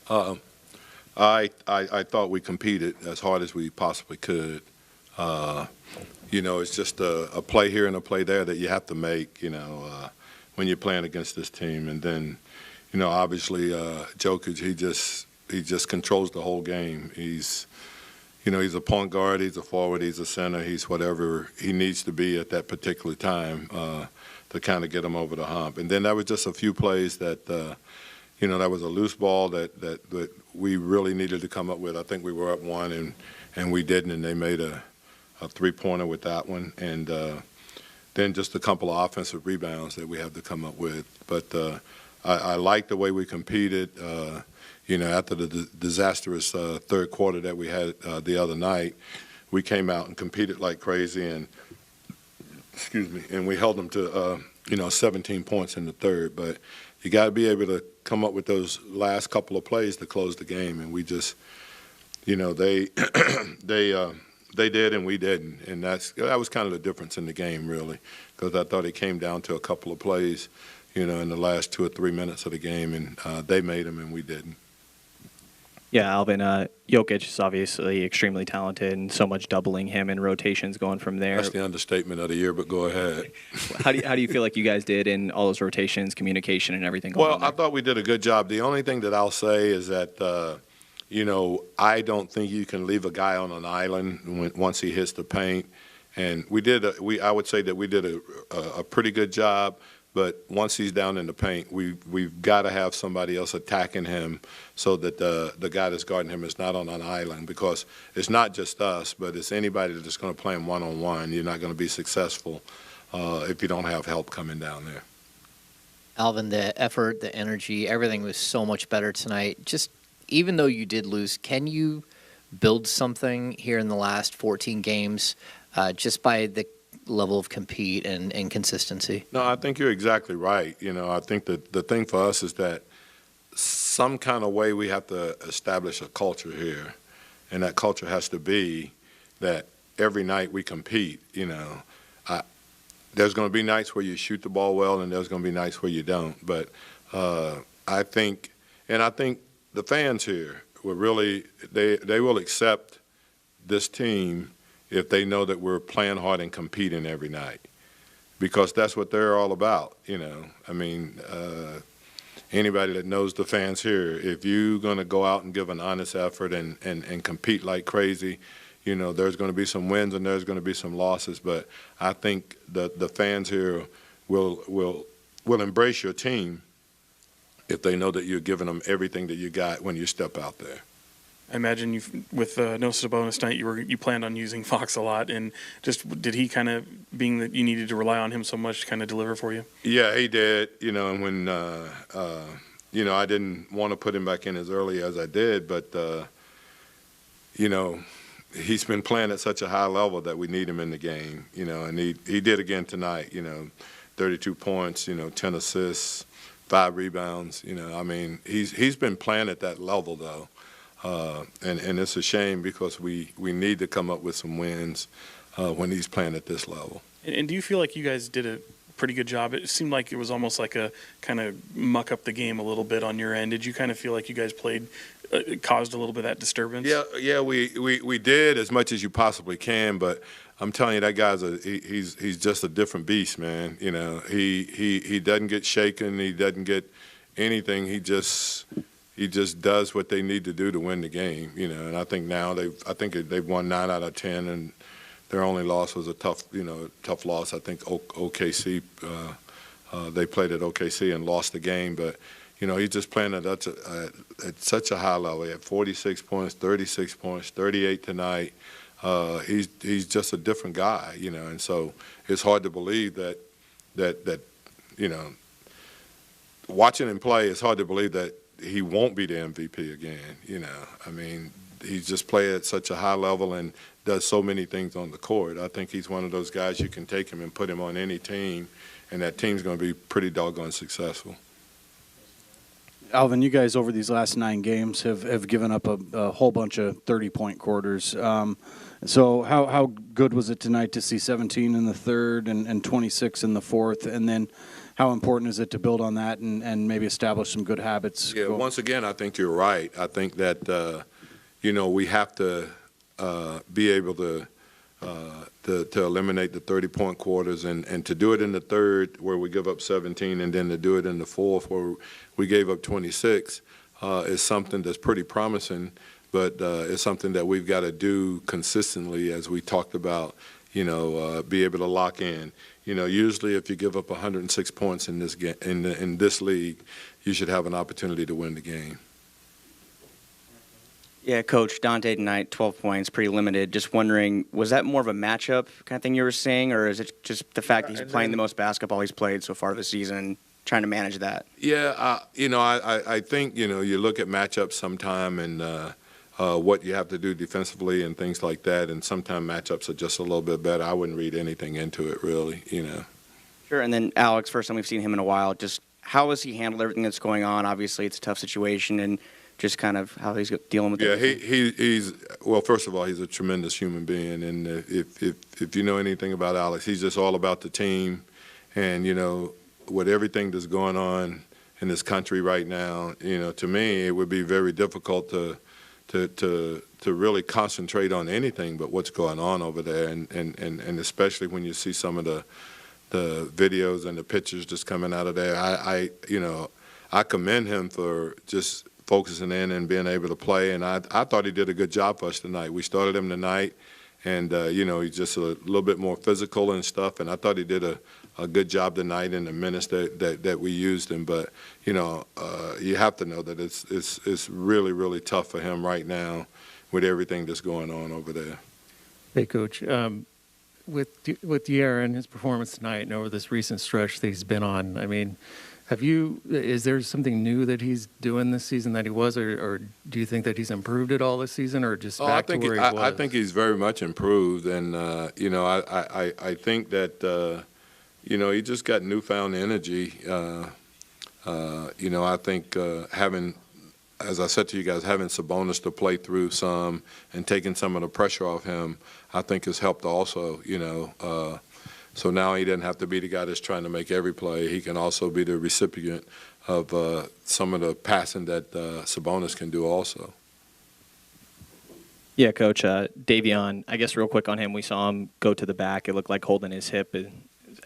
Um, I thought we competed as hard as we possibly could. Uh, it's just a play here and a play there that you have to make, when you're playing against this team. And then, obviously, Jokic, he just controls the whole game. He's a point guard, he's a forward, he's a center, he's whatever he needs to be at that particular time to kind of get him over the hump. And then there was just a few plays that, that was a loose ball that we really needed to come up with. I think we were up one and we didn't, and they made a three-pointer with that one. And then just a couple of offensive rebounds that we have to come up with. But I like the way we competed. After the disastrous third quarter that we had the other night, we came out and competed like crazy, and we held them to 17 points in the third. But you got to be able to come up with those last couple of plays to close the game, and we just, they they did and we didn't, and that was kind of the difference in the game, really, because I thought it came down to a couple of plays, in the last 2 or 3 minutes of the game, and they made them and we didn't. Yeah, Alvin, Jokic is obviously extremely talented, and so much doubling him and rotations going from there. That's the understatement of the year, but go ahead. How do you feel like you guys did in all those rotations, communication, and everything going on there? I thought we did a good job. The only thing that I'll say is that, I don't think you can leave a guy on an island once he hits the paint. And I would say that we did a pretty good job. But once he's down in the paint, we've got to have somebody else attacking him so that the guy that's guarding him is not on an island, because it's not just us, but it's anybody that's going to play him one-on-one. You're not going to be successful if you don't have help coming down there. Alvin, the effort, the energy, everything was so much better tonight. Just even though you did lose, can you build something here in the last 14 games just by the level of compete and consistency? No, I think you're exactly right. I think that the thing for us is that some kind of way we have to establish a culture here, and that culture has to be that every night we compete. There's going to be nights where you shoot the ball well, and there's going to be nights where you don't. But I think the fans here will really they will accept this team if they know that we're playing hard and competing every night, because that's what they're all about. Anybody that knows the fans here, if you're going to go out and give an honest effort and compete like crazy, there's going to be some wins and there's going to be some losses. But I think the fans here will embrace your team if they know that you're giving them everything that you got when you step out there. I imagine with no Sabonis tonight, you planned on using Fox a lot, and just did he kind of, being that you needed to rely on him so much, kind of deliver for you? Yeah, he did. And when I didn't want to put him back in as early as I did, but he's been playing at such a high level that we need him in the game. And he did again tonight. 32 points, 10 assists, 5 rebounds. He's been playing at that level though. And it's a shame because we need to come up with some wins when he's playing at this level. And do you feel like you guys did a pretty good job? It seemed like it was almost like a kind of muck up the game a little bit on your end. Did you kind of feel like you guys caused a little bit of that disturbance? Yeah, we did as much as you possibly can, but I'm telling you, that guy's he's just a different beast, man. He doesn't get shaken, he doesn't get anything. He just does what they need to do to win the game, And I think now they've won 9 out of 10, and their only loss was a tough loss. I think OKC. They played at OKC and lost the game, but he's just playing at such a high level. He had 46 points, 36 points, 38 tonight. He's just a different guy, And so it's hard to believe that watching him play, it's hard to believe that he won't be the MVP again. He's just played at such a high level and does so many things on the court. I think he's one of those guys you can take him and put him on any team, and that team's going to be pretty doggone successful. Alvin, you guys over these last 9 games have given up a whole bunch of 30-point quarters. So how good was it tonight to see 17 in the third and 26 in the fourth? And then how important is it to build on that and maybe establish some good habits? Yeah, once again, I think you're right. I think that, we have to be able to eliminate the 30-point quarters and to do it in the third where we give up 17 and then to do it in the fourth where we gave up 26 is something that's pretty promising, but it's something that we've got to do consistently as we talked about, be able to lock in. Usually if you give up 106 points in this in this league, you should have an opportunity to win the game. Yeah, Coach, Dante tonight, 12 points, pretty limited. Just wondering, was that more of a matchup kind of thing you were saying, or is it just the fact that he's playing the most basketball he's played so far this season, trying to manage that? Yeah, I think, you look at matchups sometime and what you have to do defensively and things like that, and sometimes matchups are just a little bit better. I wouldn't read anything into it, really, Sure, and then Alex, first time we've seen him in a while, just how has he handled everything that's going on? Obviously, it's a tough situation, and just kind of how he's dealing with it. Yeah, he's well. First of all, he's a tremendous human being, and if you know anything about Alex, he's just all about the team, and with everything that's going on in this country right now, to me, it would be very difficult to really concentrate on anything but what's going on over there, and especially when you see some of the videos and the pictures just coming out of there. I commend him for just focusing in and being able to play, and I thought he did a good job for us tonight. We started him tonight, and he's just a little bit more physical and stuff, and I thought he did a good job tonight in the minutes that we used him. But you have to know that it's really, really tough for him right now with everything that's going on over there. Hey, Coach, with De'Aaron, his performance tonight and over this recent stretch that he's been on, I mean, is there something new that he's doing this season that he was, or do you think that he's improved at all this season, or just back to where he was? I think he's very much improved, and I think that he just got newfound energy. I think having, as I said to you guys, having Sabonis to play through some and taking some of the pressure off him, I think has helped also. So now he doesn't have to be the guy that's trying to make every play. He can also be the recipient of some of the passing that Sabonis can do also. Yeah, Coach, Davion, I guess real quick on him, we saw him go to the back. It looked like holding his hip. Is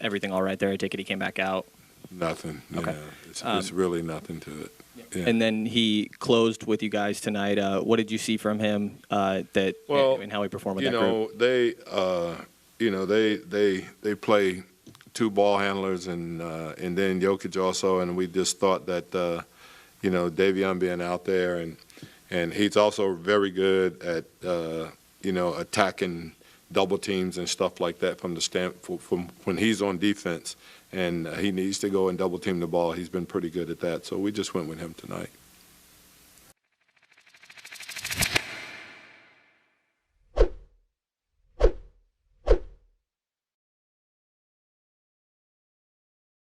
everything all right there? I take it he came back out. Nothing. Okay. It's really nothing to it. Yeah. And then he closed with you guys tonight. What did you see from him and how he performed with that group? They play two ball handlers and then Jokic also, and we just thought that Davion being out there and he's also very good at attacking double teams and stuff like that from when he's on defense, and he needs to go and double team the ball. He's been pretty good at that, so we just went with him tonight.